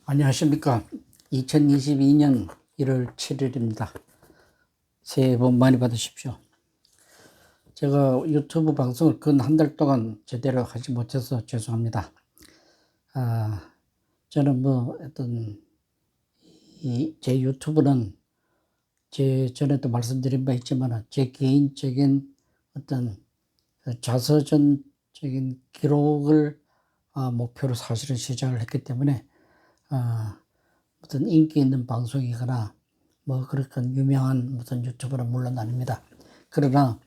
안녕하십니까. 2022년 1월 7일입니다. 새해 복 많이 받으십시오. 제가 유튜브 방송을 근 한 달 동안 제대로 하지 못해서 죄송합니다. 저는 제 유튜브는 전에도 말씀드린 바 있지만 제 개인적인 자서전적인 기록을 목표로 사실은 시작을 했기 때문에 어떤 인기 있는 방송이거나 그렇게 유명한 무슨 유튜버는 물론 아닙니다. 그러나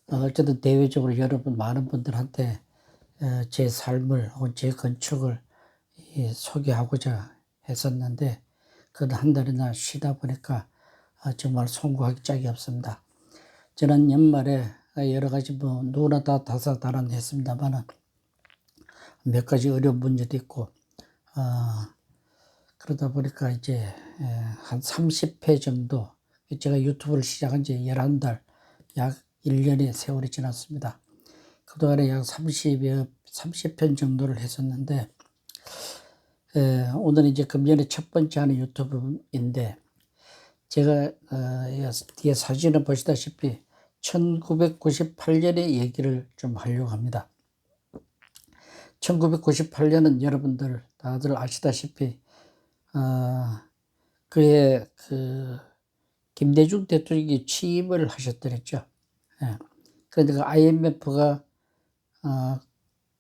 어쨌든 대외적으로 많은 분들한테 제 삶을 혹은 제 건축을 소개하고자 했었는데 그 한 달이나 쉬다 보니까 정말 송구하기 짝이 없습니다. 지난 연말에 여러 가지 누구나 다 다사다난했습니다만 몇 가지 어려운 문제도 있고 그러다 보니까 이제 한 30회 정도, 제가 유튜브를 시작한 지 11달, 약 1년의 세월이 지났습니다. 그동안에 약 30편 정도를 했었는데, 오늘은 이제 금년에 첫 번째 하는 유튜브인데, 제가 뒤에 사진을 보시다시피 1998년의 얘기를 좀 하려고 합니다. 1998년은 여러분들 다들 아시다시피 그해 김대중 대통령이 취임을 하셨더랬죠. 그런데 그 IMF가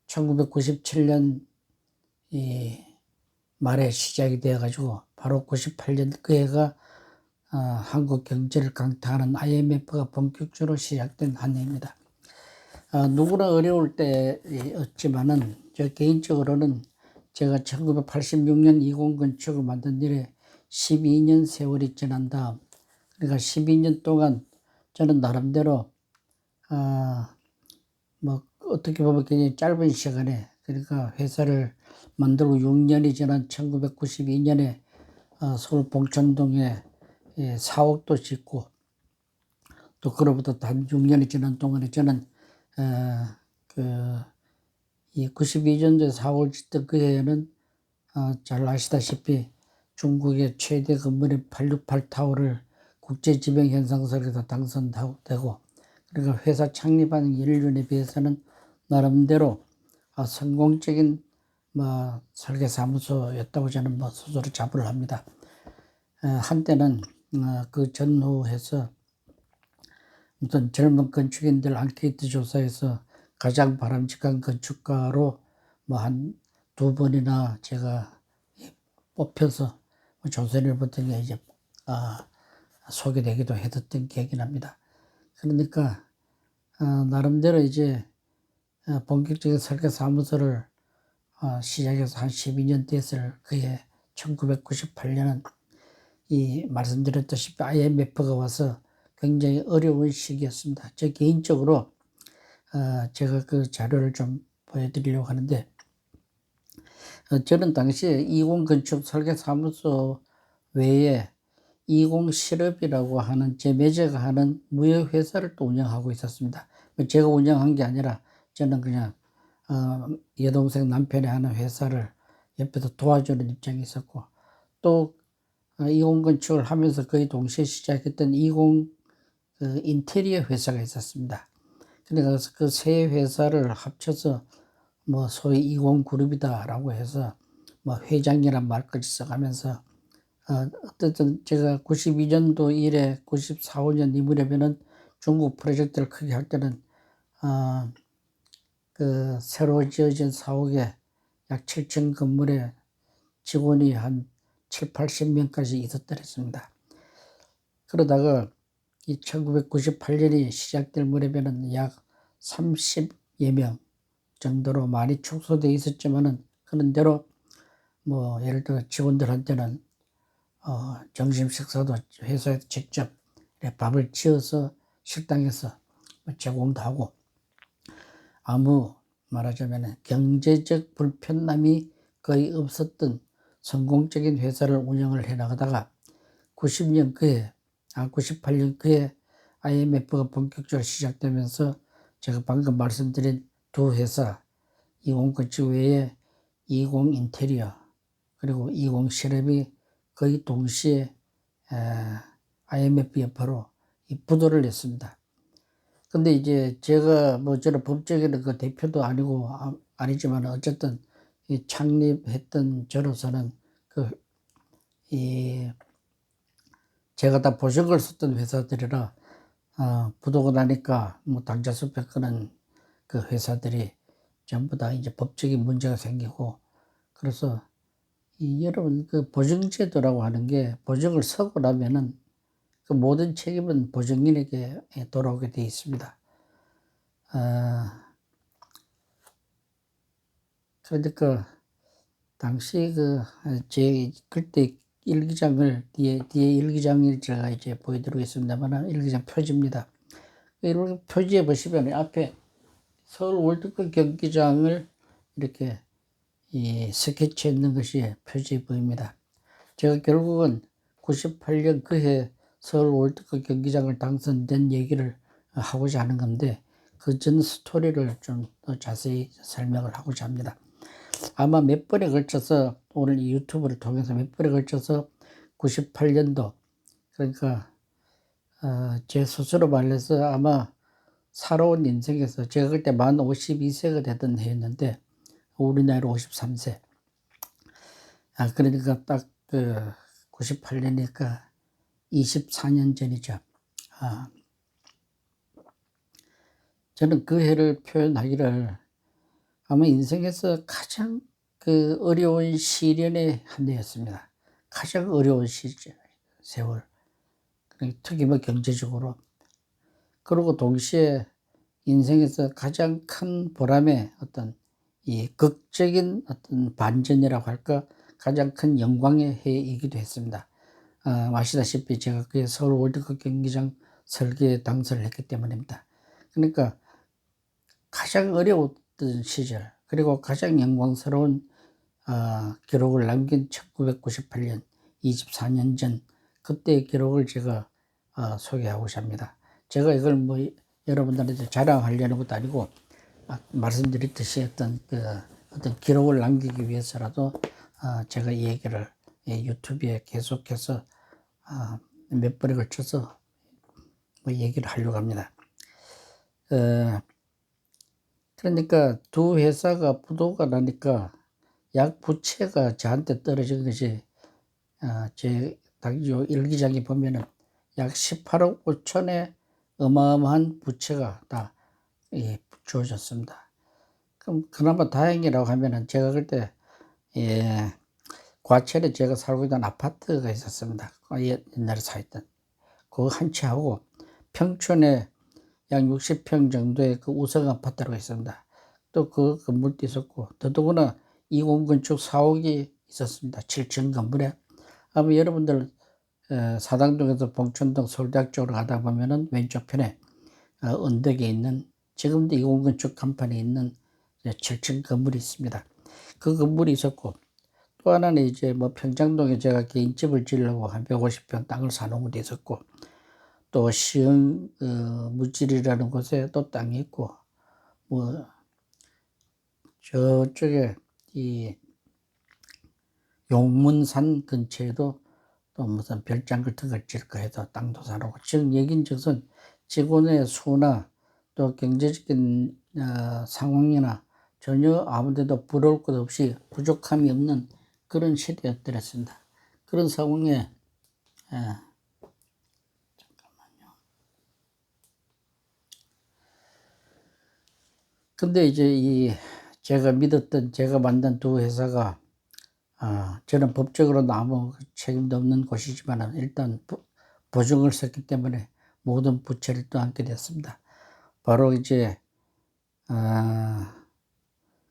1997년 말에 시작이 되어가지고 바로 98년 그 해가 한국 경제를 강타하는 IMF가 본격적으로 시작된 한 해입니다. 누구나 어려울 때였지만은 저 개인적으로는 제가 1986년 20건축을 만든 일에 12년 세월이 지난 다음, 그러니까 12년 동안 저는 나름대로 어떻게 보면 굉장히 짧은 시간에, 그러니까 회사를 만들고 6년이 지난 1992년에 서울 봉천동에 사옥도 짓고, 또 그로부터 단 6년이 지난 동안에 저는 이 92년도에 사옥을 짓던 그 해에는 잘 아시다시피 중국의 최대 건물인 868타워를 국제지명현상설에서 당선되고, 그러니까 회사 창립한 인륜에 비해서는 나름대로 성공적인 설계사무소였다고 저는 스스로 자부를 합니다. 한때는 그 전후해서 무슨 젊은 건축인들 앙케이트 조사에서 가장 바람직한 건축가로 한 2번이나 제가 뽑혀서 조선일보 등에 이제 소개되기도 했던 기억이 납니다. 그러니까 나름대로 이제 본격적인 설계 사무소를 시작해서 한 12년 됐을 그해 1998년은 말씀드렸다시피 IMF가 와서 굉장히 어려운 시기였습니다. 제 개인적으로 제가 그 자료를 좀 보여드리려고 하는데, 저는 당시에 20건축 설계사무소 외에 20실업이라고 하는 제 매제가 하는 무역회사를 또 운영하고 있었습니다. 제가 운영한 게 아니라 저는 그냥 여동생 남편이 하는 회사를 옆에서 도와주는 입장이 있었고, 또 20건축을 하면서 거의 동시에 시작했던 20 인테리어 회사가 있었습니다. 그러니까 그 세 회사를 합쳐서 소위 20그룹이다라고 해서 회장이란 말까지 써가면서 어쨌든 제가 92년도 이래 94, 5년 이 무렵에는 중국 프로젝트를 크게 할 때는 그 새로 지어진 사옥에 약 7층 건물에 직원이 한 7, 80명까지 있었더랬습니다. 그러다가 이 1998년이 시작될 무렵에는 약 30여 명 정도로 많이 축소되어 있었지만은, 그런 대로 예를 들어 직원들한테는 점심 식사도 회사에서 직접 밥을 지어서 식당에서 제공도 하고, 아무 말하자면 경제적 불편함이 거의 없었던 성공적인 회사를 운영을 해 나가다가 98년 그해 IMF가 본격적으로 시작되면서 제가 방금 말씀드린 두 회사, 20건축 외에 20인테리어, 그리고 20 실업이 거의 동시에 IMF 여파로 부도를 냈습니다. 근데 이제 제가 뭐 저는 법적인 그 대표도 아니고 아니지만 어쨌든 이 창립했던 저로서는 제가 다 보증을 썼던 회사들이라 부도가 나니까 뭐 당좌 수배권은 그 회사들이 전부 다 이제 법적인 문제가 생기고, 그래서 여러분 그 보증제도라고 하는 게 보증을 서고 나면은 그 모든 책임은 보증인에게 돌아오게 되어 있습니다. 그러니까 당시 제 그때 일기장을 뒤에 일기장을 제가 이제 보여드리겠습니다만, 일기장 표지입니다. 이런 표지에 보시면 앞에 서울 월드컵 경기장을 이렇게 스케치해 있는 것이 표지에 보입니다. 제가 결국은 98년 그해 서울 월드컵 경기장을 당선된 얘기를 하고자 하는 건데, 그 전 스토리를 좀 더 자세히 설명을 하고자 합니다. 아마 몇 번에 걸쳐서 오늘 이 유튜브를 통해서 몇 번에 걸쳐서 98년도, 그러니까 제 스스로 말해서 아마 살아온 인생에서 제가 그때 만 52세가 되던 해였는데 우리 나이로 53세. 그러니까 딱 98년이니까 24년 전이죠. 저는 그 해를 표현하기를 아마 인생에서 가장 어려운 시련의 한 해였습니다. 가장 어려운 시절, 세월. 특히 뭐 경제적으로. 그리고 동시에 인생에서 가장 큰 보람의 어떤 이 극적인 어떤 반전이라고 할까, 가장 큰 영광의 해이기도 했습니다. 아시다시피 제가 그 서울 월드컵 경기장 설계에 당선을 했기 때문입니다. 그러니까 가장 어려웠던 시절, 그리고 가장 영광스러운 기록을 남긴 1998년 24년 전 그때의 기록을 제가 소개하고자 합니다. 제가 이걸 뭐 여러분들한테 자랑하려는 것도 아니고 말씀드렸듯이 어떤 기록을 남기기 위해서라도 제가 이 얘기를 유튜브에 계속해서 몇 번에 걸쳐서 뭐 얘기를 하려고 합니다. 그러니까 두 회사가 부도가 나니까 약 부채가 저한테 떨어진 것이 제 당조 일기장에 보면은 약 18억 5천의 어마어마한 부채가 다 주어졌습니다. 그럼 그나마 다행이라고 하면은 제가 그때 과천에 제가 살고 있던 아파트가 있었습니다. 옛날에 살던 그거 한 채하고 평촌에 약 60평 정도의 그 우성 아파트라고 있습니다. 또 그 건물도 있었고, 더더구나 20 건축 4옥이 있었습니다. 7층 건물에. 아마 여러분들 사당동에서 봉천동 서울대학 쪽으로 가다 보면은 왼쪽 편에 언덕에 있는, 지금도 20 건축 간판에 있는 7층 건물이 있습니다. 그 건물이 있었고, 또 하나는 이제 뭐 평창동에 제가 개인집을 지으려고 한 150평 땅을 사놓은 것도 있었고, 또 시흥 무질이라는 곳에 또 땅이 있고, 뭐 저쪽에 이 용문산 근처에도 또 무슨 별장 같은 걸 지을까 해서 땅도 사놓고, 즉 얘긴즉슨 직원의 수나 또 경제적인 상황이나 전혀 아무데도 부러울 것 없이 부족함이 없는 그런 시대였더랬습니다. 그런 상황에 근데 이제 제가 믿었던, 제가 만든 두 회사가 저는 법적으로는 아무 책임도 없는 곳이지만 일단 보증을 썼기 때문에 모든 부채를 떠안게 됐습니다. 바로 이제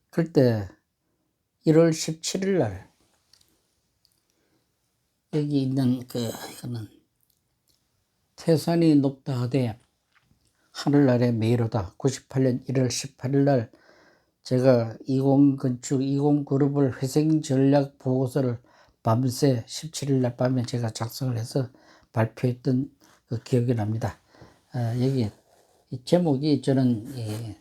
그때 1월 17일 날 여기 있는 이거는 태산이 높다 하되 하늘 아래 메이로다. 98년 1월 18일 날 제가 20건축 20그룹을 회생 전략 보고서를 밤새 17일 날 밤에 제가 작성을 해서 발표했던 그 기억이 납니다. 여기 이 제목이 저는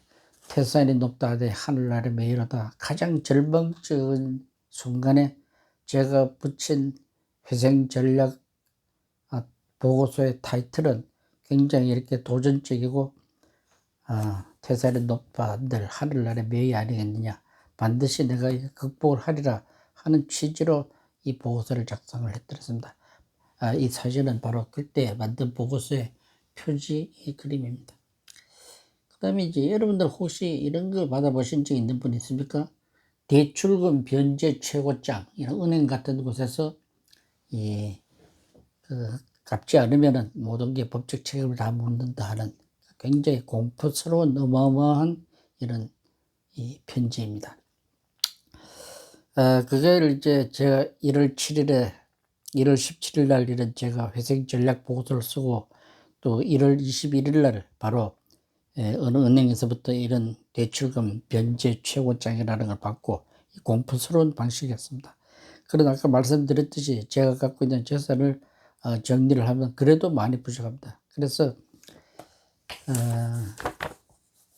태산이 높다 하되 하늘 아래 메이로다. 가장 절망적인 순간에 제가 붙인 회생전략 보고서의 타이틀은 굉장히 이렇게 도전적이고 태산이 높아들 하늘나라의 명이 아니겠느냐, 반드시 내가 극복을 하리라 하는 취지로 이 보고서를 작성을 했더랬습니다. 이 사진은 바로 그때 만든 보고서의 표지 그림입니다. 그 다음에 이제 여러분들 혹시 이런 거 받아보신 적 있는 분 있습니까? 대출금 변제 최고장, 이런 은행 같은 곳에서 갚지 않으면은 모든 게 법적 책임을 다 묻는다 하는 굉장히 공포스러운 어마어마한 이런 편지입니다. 그걸 이제 제가 1월 17일 날 이런 제가 회생 전략 보고서를 쓰고, 또 1월 21일 날 바로 어느 은행에서부터 이런 대출금 변제 최고장이라는 걸 받고, 공포스러운 방식이었습니다. 그러나 아까 말씀드렸듯이 제가 갖고 있는 재산을 정리를 하면 그래도 많이 부족합니다. 그래서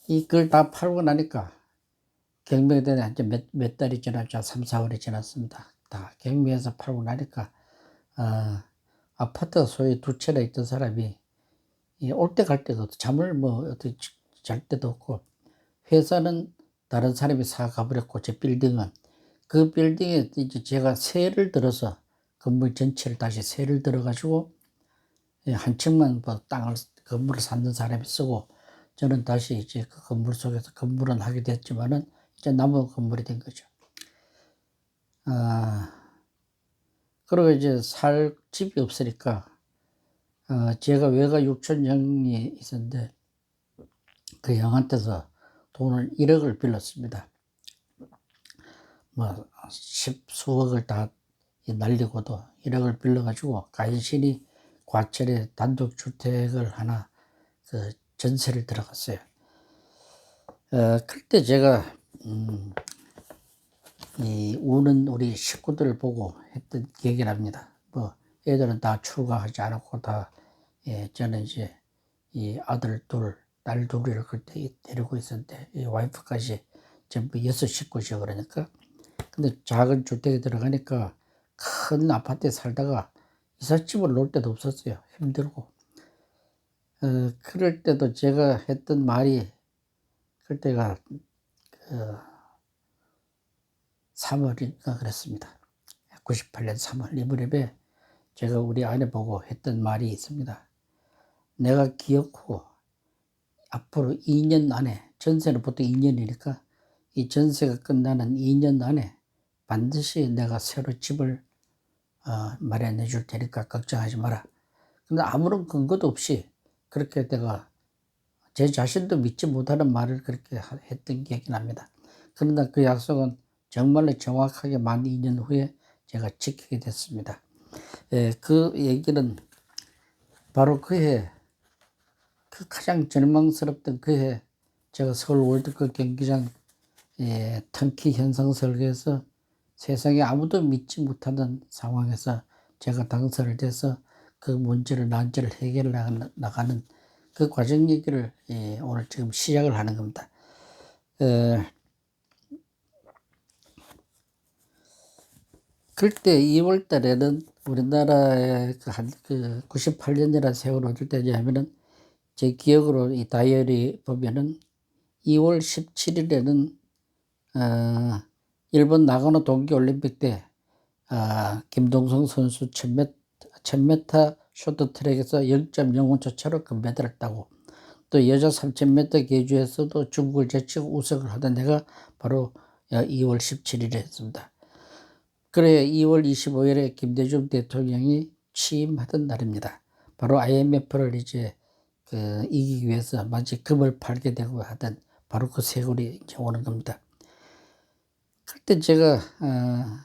이걸 다 팔고 나니까 경매대에 이제 몇 달이 지났죠. 3, 4월이 지났습니다. 다 경매에서 팔고 나니까 아파트 소유 2채나 있던 사람이 올 때 갈 때도 없고, 잠을 어떻게 잘 때도 없고, 회사는 다른 사람이 사가버렸고, 제 빌딩은 그 빌딩에 이제 제가 세를 들어서 건물 전체를 다시 세를 들어가지고 한 층만 건물을 샀는 사람이 쓰고, 저는 다시 이제 그 건물 속에서 건물은 하게 됐지만은 이제 남은 건물이 된 거죠. 그리고 이제 살 집이 없으니까 제가 외가 6촌 형이 있었는데 그 형한테서 돈을 1억을 빌렸습니다. 뭐 십수억을 다 날리고도 1억을 빌려가지고 간신히 과철의 단독주택을 하나 전세를 들어갔어요. 그때 제가 우는 우리 식구들을 보고 했던 기억이 납니다. 애들은 다 출가하지 않았고 저는 이제 아들 둘, 딸 둘을 그때 데리고 있었는데 와이프까지 전부 6식구죠. 그러니까. 근데 작은 주택에 들어가니까 큰 아파트에 살다가 이삿짐을 놓을 데도 없었어요. 힘들고. 그럴 때도 제가 했던 말이, 그때가 3월인가 그랬습니다. 98년 3월 이 무렵에 제가 우리 아내 보고 했던 말이 있습니다. 내가 기어코 앞으로 2년 안에, 전세는 보통 2년이니까 이 전세가 끝나는 2년 안에 반드시 내가 새로 집을 마련해 줄 테니까 걱정하지 마라. 근데 아무런 근거도 없이 그렇게 내가 제 자신도 믿지 못하는 말을 그렇게 했던 기억이 납니다. 그러나 그 약속은 정말로 정확하게 만 2년 후에 제가 지키게 됐습니다. 그 얘기는 바로 그해, 그 가장 절망스럽던 그해 제가 서울 월드컵 경기장 턴키 현상 설계에서 세상에 아무도 믿지 못하는 상황에서 제가 당선을 돼서 그 문제를 난제를 해결해 나가는 그 과정 얘기를 오늘 지금 시작을 하는 겁니다. 그때 2월 달에는 우리나라의 그 98년이라는 세월은 어떨 때냐면은 제 기억으로 이 다이어리 보면은 2월 17일에는 일본 나가노 동계올림픽 때 김동성 선수 1000m 쇼트트랙에서 0.05초 차로 금메달을 따고, 또 여자 3000m 계주에서도 중국을 제치고 우승을 하던 해가 바로 2월 17일이었습니다. 그래 2월 25일에 김대중 대통령이 취임하던 날입니다. 바로 IMF를 이제 이기기 위해서 마치 금을 팔게 되고 하던 바로 그 세월이 이제 오는 겁니다. 그때 제가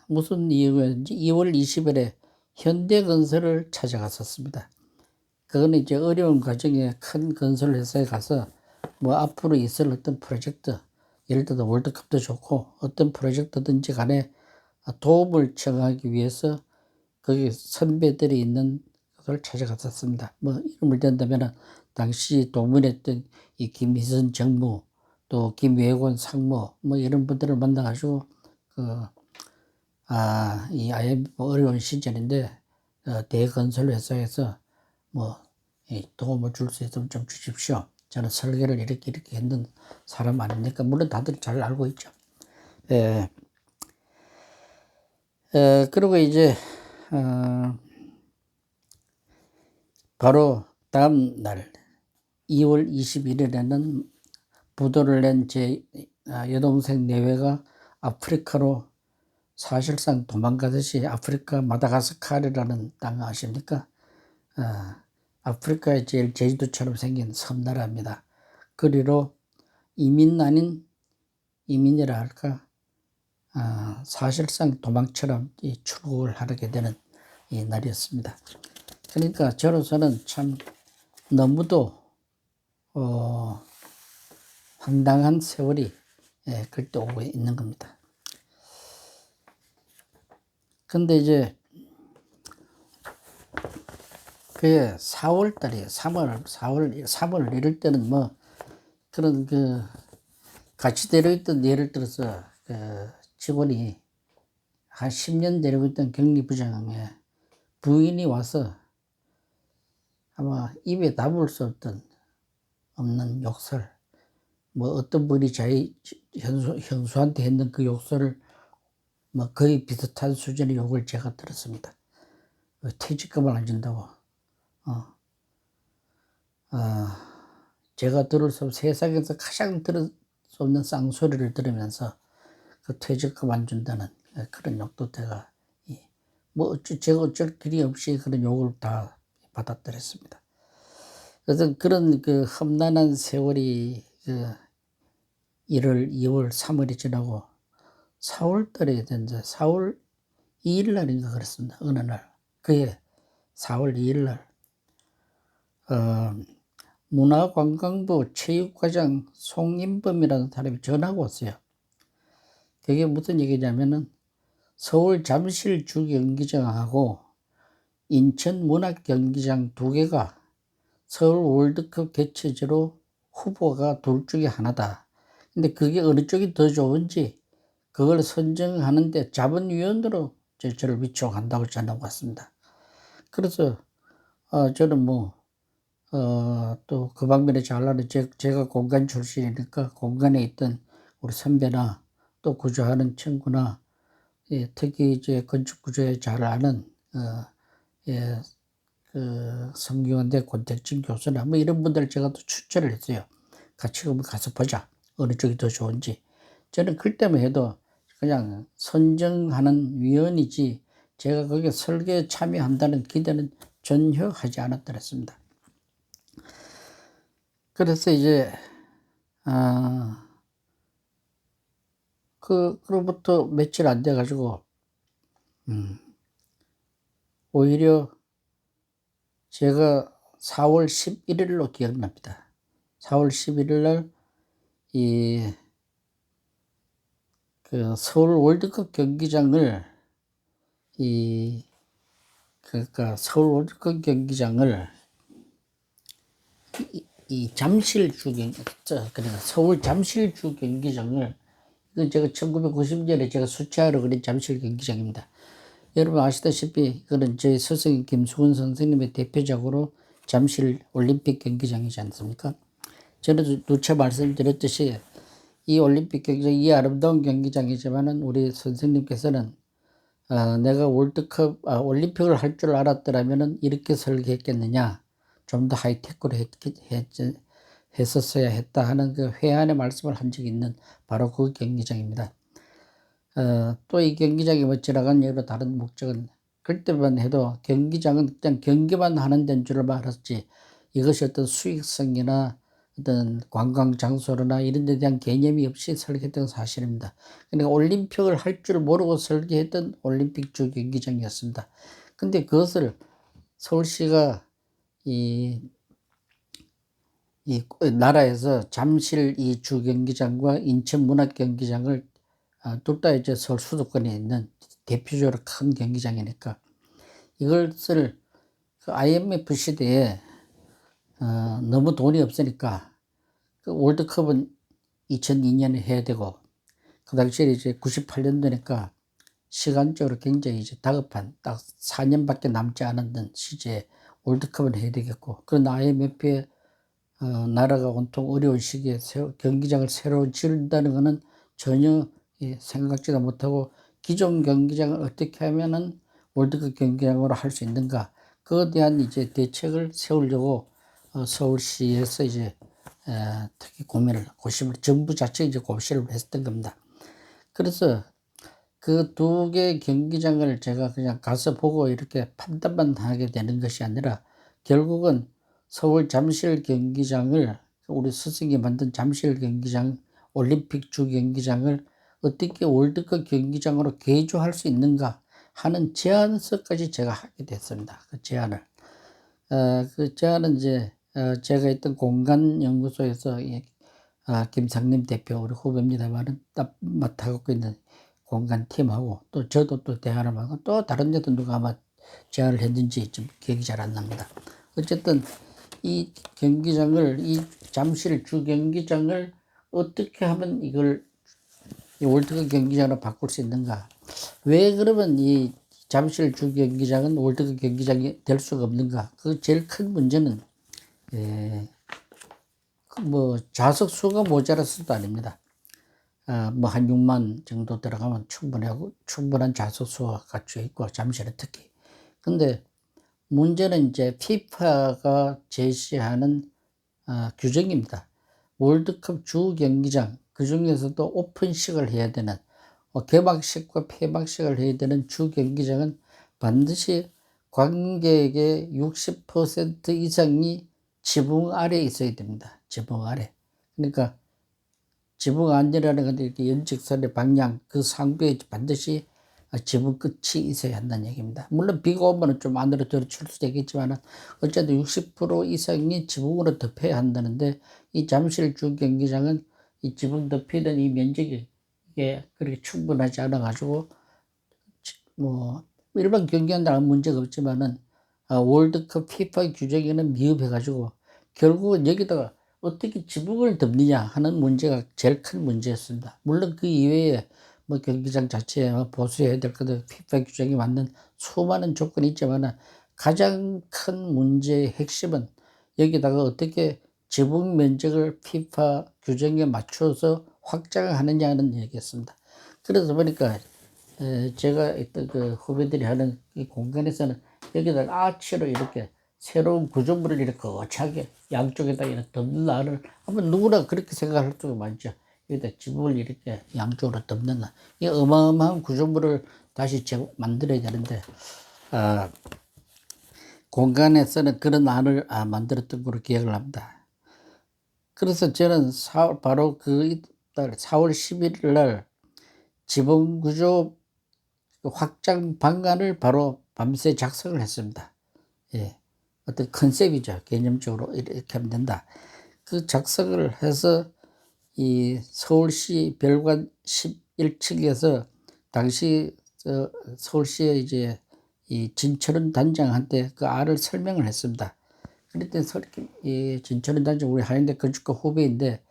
무슨 이유였는지 2월 20일에 현대건설을 찾아갔었습니다. 그거는 이제 어려운 과정에 큰 건설 회사에 가서 앞으로 있을 어떤 프로젝트, 예를 들어 월드컵도 좋고 어떤 프로젝트든지 간에 도움을 청하기 위해서 거기 선배들이 있는 것을 찾아갔었습니다. 이름을 댄다면 당시 동문했던 이 김희선 정무, 또 김외곤 상무 이런 분들을 만나가지고 이 IMF 어려운 시절인데 대건설 회사에서 뭐 도움을 줄 수 있으면 좀 주십시오. 저는 설계를 이렇게 했는 사람 아닙니까? 물론 다들 잘 알고 있죠. 예. 그리고 이제 바로 다음 날 2월 21일에는 부도를 낸 제 여동생 내외가 아프리카로 사실상 도망가듯이 아프리카 마다가스카르라는 땅 아십니까? 아프리카의 제일 제주도처럼 생긴 섬나라입니다. 그리로 이민 아닌 이민이라 할까? 사실상 도망처럼 출국을 하게 되는 이 날이었습니다. 그러니까 저로서는 참 너무도 황당한 세월이 그때 오고 있는 겁니다. 근데 이제 그게 4월 달이에요. 3월 이럴 때는 뭐 그런 같이 데려있던 예를 들어서 직원이 한 10년 데리고 있던 격리부장에 부인이 와서 아마 입에 담을 수 없는 욕설, 뭐 어떤 분이 자기 형수한테 했는 그 욕설을 뭐 거의 비슷한 수준의 욕을 제가 들었습니다. 퇴직금을 안 준다고. 제가 들을 수 세상에서 가장 들을 수 없는 쌍소리를 들으면서 그 퇴직금 안 준다는 그런 욕도 제가 제가 어쩔 길이 없이 그런 욕을 다 받아들였습니다. 그래서 그런 험난한 세월이 1월, 2월, 3월이 지나고 4월 달에 이제 4월 2일 날인가 그랬습니다. 어느 날. 그해 4월 2일 날 문화관광부 체육과장 송인범이라는 사람이 전화가 왔어요. 그게 무슨 얘기냐면은 서울 잠실 주경기장하고 인천 문학경기장 두 개가 서울 월드컵 개최지로 후보가 둘 중에 하나다. 근데 그게 어느 쪽이 더 좋은지 그걸 선정하는데 자문위원으로 저를 위촉한다고 전화가 왔습니다. 그래서 저는 또 그 방면에 잘 아는 제가 공간 출신이니까 공간에 있던 우리 선배나 또 구조하는 친구나 특히 이제 건축 구조에 잘 아는 성균관대 권택진 교수나 뭐 이런 분들 제가 또 추천을 했어요. 같이 가서 보자. 어느 쪽이 더 좋은지. 저는 그때만 해도 그냥 선정하는 위원이지 제가 거기에 설계에 참여한다는 기대는 전혀 하지 않았더랬습니다. 그래서 이제 그로부터 며칠 안 돼 가지고 오히려 제가 4월 11일로 기억납니다. 4월 11일 날 서울 월드컵 경기장을 그러니까 서울 월드컵 경기장을 그러니까 서울 잠실주 경기장을 이건 제가 1990년에 제가 수채화로 그린 잠실 경기장입니다. 여러분 아시다시피 그런 저희 스승인 김수근 선생님의 대표작으로 잠실 올림픽 경기장이지 않습니까? 저는 누차 말씀드렸듯이 이 올림픽 경기장, 이 아름다운 경기장이지만은 우리 선생님께서는 내가 올림픽을 할 줄 알았더라면은 이렇게 설계했겠느냐, 좀 더 하이테크로 했었어야 했다 하는 그 회한의 말씀을 한 적이 있는 바로 그 경기장입니다. 또 이 경기장이 뭐 지나간 여러 다른 목적은 그때만 해도 경기장은 그냥 경기만 하는 데인 줄 알았지 이것이 어떤 수익성이나 어떤 관광 장소나 이런 데 대한 개념이 없이 설계했던 사실입니다. 그러니까 올림픽을 할 줄 모르고 설계했던 올림픽 주 경기장이었습니다. 근데 그것을 서울시가 이 나라에서 잠실 이 주 경기장과 인천 문학 경기장을 둘 다 이제 서울 수도권에 있는 대표적으로 큰 경기장이니까 이것을 IMF 시대에 너무 돈이 없으니까 그 월드컵은 2002년에 해야 되고 그 당시에 이제 98년도니까 시간적으로 굉장히 이제 다급한 딱 4년밖에 남지 않았던 시기에 월드컵을 해야 되겠고, 그런 IMF의 나라가 온통 어려운 시기에 경기장을 새로 지른다는 것은 전혀 생각지도 못하고, 기존 경기장을 어떻게 하면은 월드컵 경기장으로 할 수 있는가, 그에 대한 이제 대책을 세우려고 서울시에서 이제 특히 고심을 정부 자체 이제 고심을 했던 겁니다. 그래서 그 두 개 경기장을 제가 그냥 가서 보고 이렇게 판단만 하게 되는 것이 아니라, 결국은 서울 잠실 경기장을, 우리 스승이 만든 잠실 경기장, 올림픽 주 경기장을 어떻게 월드컵 경기장으로 개조할 수 있는가 하는 제안서까지 제가 하게 됐습니다. 그 제안을. 그 제안은 이제 제가 있던 공간연구소에서 김상림 대표, 우리 후배입니다만은 딱 맡아갖고 있는 공간팀하고, 또 저도 또 대화를 하고, 또 다른 데도 누가 아마 제안을 했는지 좀 기억이 잘 안 납니다. 어쨌든 이 경기장을, 이 잠실 주 경기장을 어떻게 하면 이걸 이 월드컵 경기장으로 바꿀 수 있는가? 왜 그러면 이 잠실 주 경기장은 월드컵 경기장이 될 수가 없는가? 그 제일 큰 문제는 뭐 좌석 수가 모자라서도 아닙니다. 뭐 한 6만 정도 들어가면 충분한 좌석 수가 갖춰 있고, 잠실은 특히. 근데 문제는 이제 FIFA가 제시하는 규정입니다. 월드컵 주 경기장, 그 중에서도 오픈식을 해야 되는, 개막식과 폐막식을 해야 되는 주 경기장은 반드시 관객의 60% 이상이 지붕 아래에 있어야 됩니다. 지붕 아래. 그러니까 지붕 안이라는 건 이렇게 연직선의 방향, 그 상부에 반드시 지붕 끝이 있어야 한다는 얘기입니다. 물론 비가 오면 좀 안으로 들어칠 수도 있겠지만, 어쨌든 60% 이상이 지붕으로 덮여야 한다는데, 이 잠실 주 경기장은 이 지붕 덮이던 이 면적이 이게 그렇게 충분하지 않아가지고, 뭐 일반 경기한다는 문제가 없지만은 월드컵 피파 규정에는 미흡해가지고, 결국은 여기다가 어떻게 지붕을 덮느냐 하는 문제가 제일 큰 문제였습니다. 물론 그 이외에 뭐 경기장 자체에 보수해야 될 것들, 피파 규정이 맞는 수많은 조건이 있지만은, 가장 큰 문제의 핵심은 여기다가 어떻게 지붕 면적을 피파 규정에 맞춰서 확장을 하느냐는 얘기였습니다. 그래서 보니까 제가 있던 그 후배들이 하는 이 공간에서는 여기다가 아치로 이렇게 새로운 구조물을 이렇게 거창하게 양쪽에다 이렇게 덮는 날을, 한번 누구나 그렇게 생각할 수가 많죠. 여기다 지붕을 이렇게 양쪽으로 덮는 날, 이 어마어마한 구조물을 다시 만들어야 되는데, 공간에서는 그런 안을 만들었던 걸로 기억을 합니다. 그래서 저는 바로 그 4월 11일 날 지붕 구조 확장 방안을 바로 밤새 작성을 했습니다. 예. 어떤 컨셉이죠. 개념적으로 이렇게 하면 된다. 그 작성을 해서 이 서울시 별관 11층에서 당시 서울시의 이제 이 진철은 단장한테 그 안을 설명을 했습니다. 그랬더니 이 진철은 단장 우리 한양대 건축가 후배인데,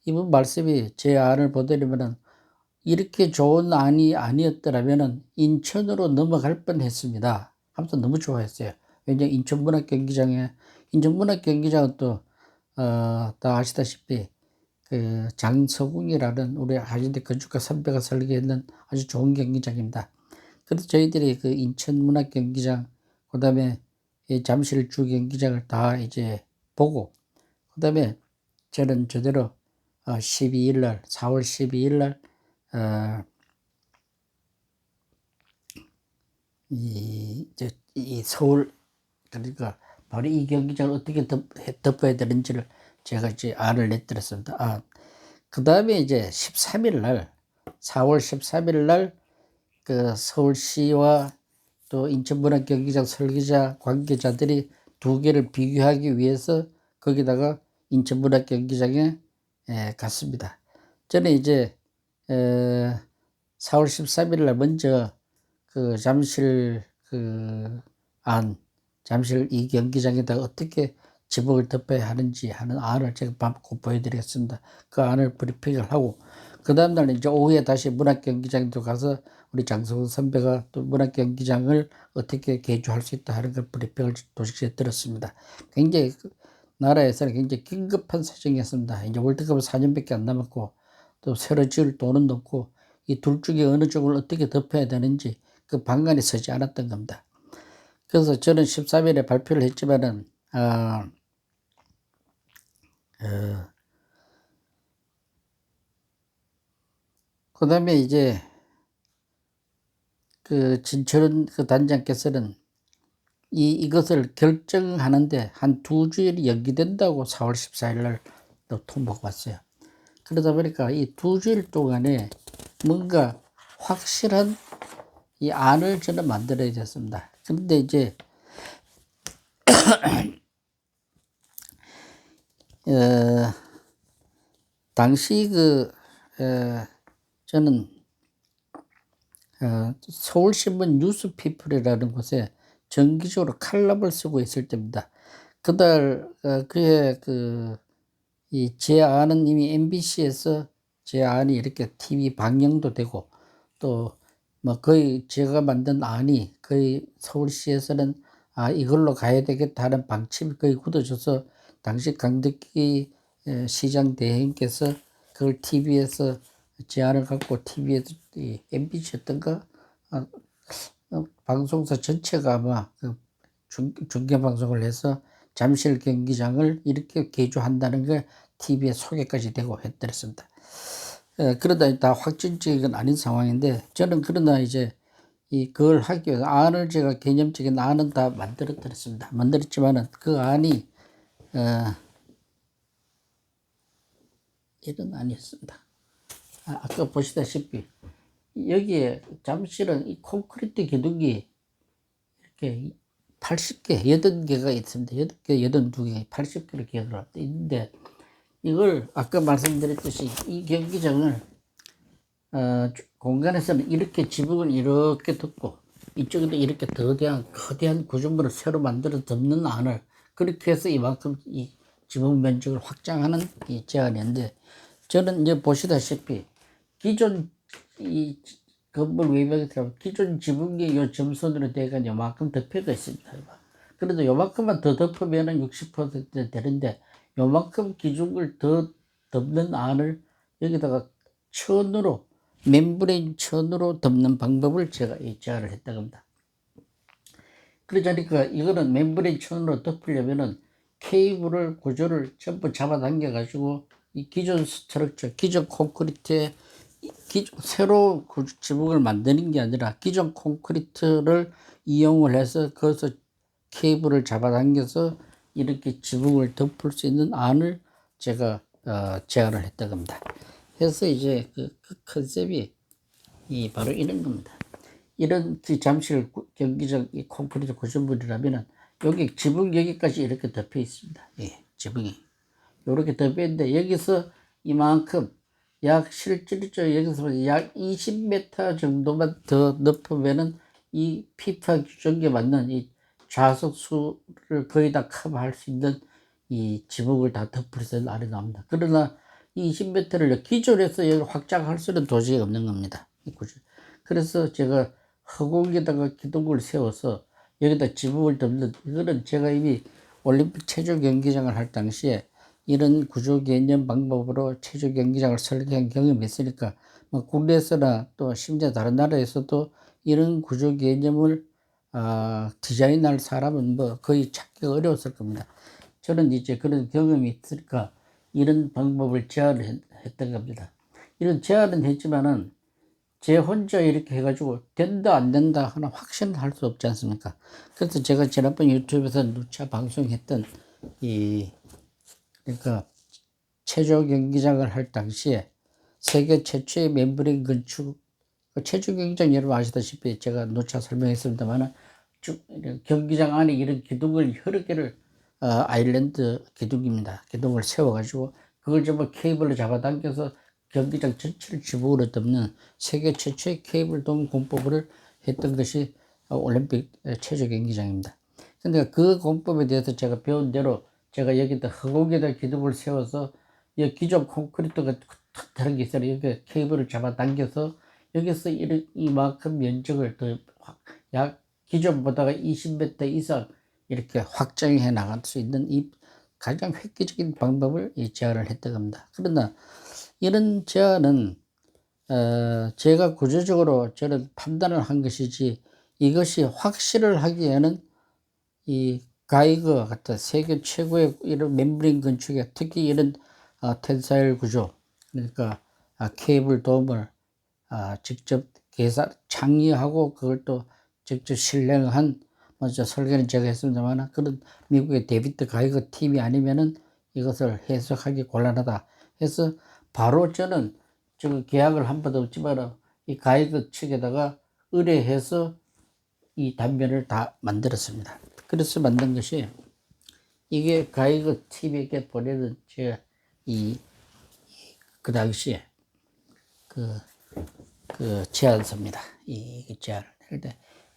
이분 말씀이 제 안을 보더라면은 이렇게 좋은 안이 아니었더라면은 인천으로 넘어갈 뻔 했습니다. 하면서 너무 좋아했어요. 왜냐면 인천문학경기장은 또, 다 아시다시피 그 장서궁이라는 우리 한양대 건축가 선배가 설계했는 아주 좋은 경기장입니다. 그래서 저희들이 그 인천문학경기장, 그 다음에 잠실 주 경기장을 다 이제 보고, 그 다음에 저는 저대로 12일 날, 4월 12일 날, 이 서울, 그러니까 바로 이 경기장을 어떻게 덮어야 되는지를 제가 이제 안을 내드렸습니다. 그 다음에 이제 13일 날, 4월 13일 날, 그 서울시와 또 인천문학경기장 설계자 관계자들이 두 개를 비교하기 위해서 거기다가 인천문학경기장에 갔습니다. 저는 이제 4월 13일 날 먼저 그 잠실 잠실 이 경기장에다가 어떻게 지붕을 덮어야 하는지 하는 안을 제가 꼭 보여드리겠습니다. 그 안을 브리핑을 하고, 그 다음날 이제 오후에 다시 문학경기장도 가서 우리 장성훈 선배가 또 문학 경기장을 어떻게 개조할 수 있다 하는 걸 브리핑을 도식시에 들었습니다. 굉장히 나라에서는 굉장히 긴급한 사정이었습니다. 이제 월드컵은 4년밖에 안 남았고 또 새로 지을 돈은 없고 이 둘 중에 어느 쪽을 어떻게 덮어야 되는지 그 방안이 서지 않았던 겁니다. 그래서 저는 13일에 발표를 했지만은 그 다음에 이제 그 진철은 그 단장께서는 이것을 결정하는데 한 2주일이 연기된다고 4월 14일 날 또 통보가 왔어요. 그러다 보니까 이 2주일 동안에 뭔가 확실한 이 안을 저는 만들어야 됐습니다. 그런데 이제 당시 저는 서울신문 뉴스피플이라는 곳에 정기적으로 칼럼을 쓰고 있을 때입니다. 그달 그해 제 안은 이미 MBC에서 제 안이 이렇게 TV 방영도 되고 또 뭐 거의 제가 만든 안이 거의 서울시에서는 이걸로 가야 되겠다는 방침이 거의 굳어져서 당시 강덕기 시장 대행께서 그걸 TV에서 제안을 갖고 TV에서 MBC였던가 방송사 전체가 아마 중계 방송을 해서 잠실 경기장을 이렇게 개조한다는 게 TV에 소개까지 되고 했더랬습니다. 그러다 다 확정적인 아닌 상황인데 저는 그러나 이제 그걸 하기 위해서 안을 제가 개념적인 안은 다 만들었더랬습니다. 만들었지만은 그 안이 이런 안이었습니다. 아까 보시다시피 여기에 잠실은 이 콘크리트 기둥이 이렇게 80개, 80개가 있습니다. 8개, 82개, 80개로 기억을 있는데 이걸 아까 말씀드렸듯이 이 경기장을 공간에서는 이렇게 지붕을 이렇게 덮고 이쪽에도 이렇게 거대한 구조물을 새로 만들어 덮는 안을 그렇게 해서 이만큼 이 지붕 면적을 확장하는 이 제안인데 저는 이제 보시다시피 기존 이 건물 외벽에 들어가면 기존 지붕이 요 점선으로 돼가 요만큼 덮여져 있습니다. 그래도 요만큼만 더 덮으면은 60% 되는데 요만큼 기둥을 더 덮는 안을 여기다가 천으로 멤브레인 천으로 덮는 방법을 제가 제안을 했다고 합니다. 그러자니까 이거는 멤브레인 천으로 덮으려면은 케이블을 구조를 전부 잡아당겨 가지고 이 기존 스트럭처, 기존 콘크리트에 새로 지붕을 만드는 게 아니라 기존 콘크리트를 이용을 해서 거기서 케이블을 잡아당겨서 이렇게 지붕을 덮을 수 있는 안을 제가 제안을 했다고 합니다. 그래서 이제 그 컨셉이 바로 이런 겁니다. 이런 잠실 경기장 이 콘크리트 구조물이라면은 여기 지붕 여기까지 이렇게 덮여 있습니다. 예, 지붕이 이렇게 덮여 있는데 여기서 이만큼 약 실질적으로 여기서 약 20m 정도만 더 높으면은 이 피파 규정에 맞는 이 좌석수를 거의 다 커버할 수 있는 이 지붕을 다 덮을 수 있는 안에 나옵니다. 그러나 이 20m를 기존에서 여기 확장할 수는 도저히 없는 겁니다. 그래서 제가 허공에다가 기둥을 세워서 여기다 지붕을 덮는 이거는 제가 이미 올림픽 체조 경기장을 할 당시에 이런 구조 개념 방법으로 체조 경기장을 설계한 경험이 있으니까 뭐 국내에서나 또 심지어 다른 나라에서도 이런 구조 개념을 디자인할 사람은 뭐 거의 찾기가 어려웠을 겁니다. 저는 이제 그런 경험이 있으니까 이런 방법을 제안을 했던 겁니다. 이런 제안은 했지만은 제 혼자 이렇게 해가지고 된다 안 된다 하나 확신을 할 수 없지 않습니까? 그래서 제가 지난번 유튜브에서 누차 방송했던 그러니까 체조 경기장을 할 당시에 세계 최초의 멤브레인 건축 체조 경기장 여러분 아시다시피 제가 누차 설명했습니다만 경기장 안에 이런 기둥을 여러 개를 아일랜드 기둥입니다. 기둥을 세워가지고 그걸 전부 케이블로 잡아당겨서 경기장 전체를 지붕으로 덮는 세계 최초의 케이블 돔 공법을 했던 것이 올림픽 체조 경기장입니다. 근데 그 공법에 대해서 제가 배운 대로 제가 여기다 허공에다 기둥을 세워서 이 기존 콘크리트가 다른 게 있어요. 여기 케이블을 잡아당겨서 여기서 이만큼 면적을 더 약 기존보다가 20m 이상 이렇게 확장해 나갈 수 있는 이 가장 획기적인 방법을 제안을 했다고 합니다. 그러나 이런 제안은 제가 구조적으로 저는 판단을 한 것이지 이것이 확실을 하기에는 이 가이거 같은 세계 최고의 이런 멤브레인 건축에 특히 이런 텐사일 구조, 그러니까 케이블 돔을 직접 창의하고 그걸 또 직접 실행한 먼저 설계는 제가 했습니다만 그런 미국의 데비드 가이거 팀이 아니면은 이것을 해석하기 곤란하다 해서 바로 저는 저 계약을 한 번도 없지만 이 가이거 측에다가 의뢰해서 이 단면을 다 만들었습니다. 그래서 만든 것이 이게 가이거 팀에게 보내는 그 당시에 그 제안서입니다. 이 제안을 할 때.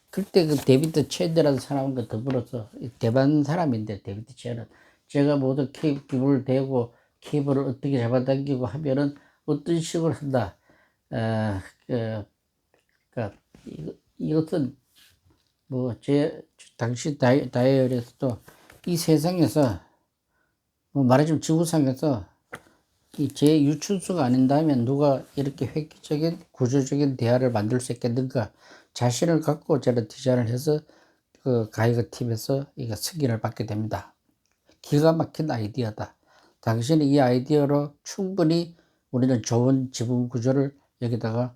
그때 그 데비드 첸이라는 사람과 더불어서 대만 사람인데 데비드 첸은 제가 모두 케이블을 대고 케이블을 어떻게 잡아당기고 하면은 어떤 식으로 한다. 그러니까 이것은 뭐 당시 다이어리에서도 이 세상에서 뭐 말하자면 지구상에서 이 제 유춘수가 아닌다면 누가 이렇게 획기적인 구조적인 대화를 만들 수 있겠는가 자신을 갖고 저는 디자인을 해서 그 가이거 팀에서 이거 승인을 받게 됩니다. 기가 막힌 아이디어다. 당신이 이 아이디어로 충분히 우리는 좋은 지붕 구조를 여기다가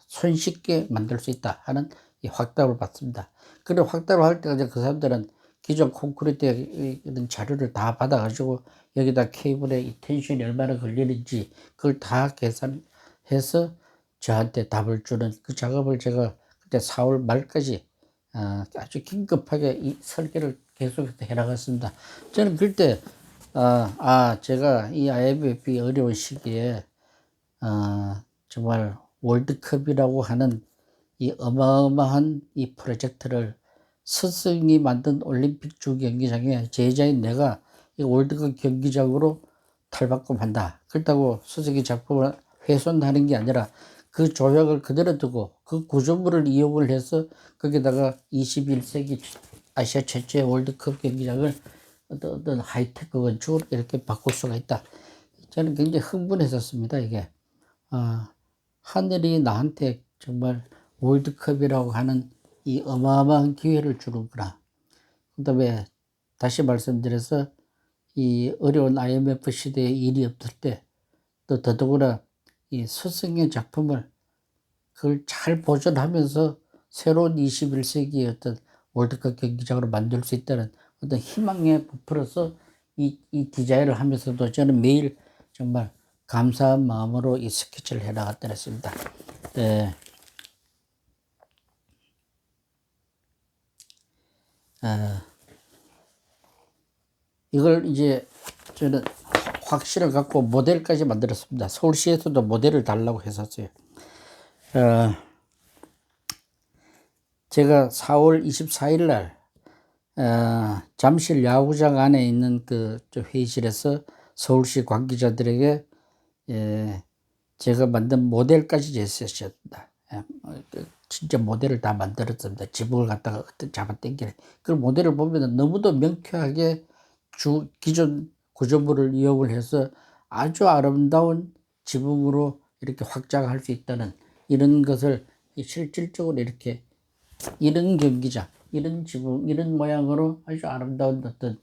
손쉽게 만들 수 있다 하는 이 확답을 받습니다. 그리고 확답을 할 때 그 사람들은 기존 콘크리트의 이런 자료를 다 받아가지고 여기다 케이블에 이 텐션이 얼마나 걸리는지 그걸 다 계산해서 저한테 답을 주는 그 작업을 제가 그때 4월 말까지 아주 긴급하게 이 설계를 계속해서 해나갔습니다. 저는 그때 제가 이 IMF 어려운 시기에 정말 월드컵이라고 하는 이 어마어마한 이 프로젝트를 스승이 만든 올림픽 주경기장에 제자인 내가 이 월드컵 경기장으로 탈바꿈한다. 그렇다고 스승의 작품을 훼손하는 게 아니라 그 조약을 그대로 두고 그 구조물을 이용을 해서 거기다가 21세기 아시아 최초의 월드컵 경기장을 어떤 하이테크 건축으로 이렇게 바꿀 수가 있다. 저는 굉장히 흥분했었습니다. 이게 하늘이 나한테 정말 월드컵이라고 하는 이 어마어마한 기회를 주는구나. 그 다음에 다시 말씀드려서 이 어려운 IMF 시대에 일이 없을 때 또 더더구나 이 스승의 작품을 그걸 잘 보존하면서 새로운 21세기의 어떤 월드컵 경기장으로 만들 수 있다는 어떤 희망에 부풀어서 이 디자인을 하면서도 저는 매일 정말 감사한 마음으로 이 스케치를 해 나갔다 했습니다. 네. 이걸 이제 저는 확신을 갖고 모델까지 만들었습니다. 서울시에서도 모델을 달라고 했었어요. 제가 4월 24일 날 잠실 야구장 안에 있는 그 회의실에서 서울시 관계자들에게 제가 만든 모델까지 제시했습니다. 진짜 모델을 다 만들었습니다. 지붕을 갖다가 어떤 잡아당기는 그 모델을 보면 너무도 명쾌하게 기존 구조물을 이용을 해서 아주 아름다운 지붕으로 이렇게 확장할 수 있다는 이런 것을 실질적으로 이렇게 이런 경기장, 이런 지붕, 이런 모양으로 아주 아름다운 어떤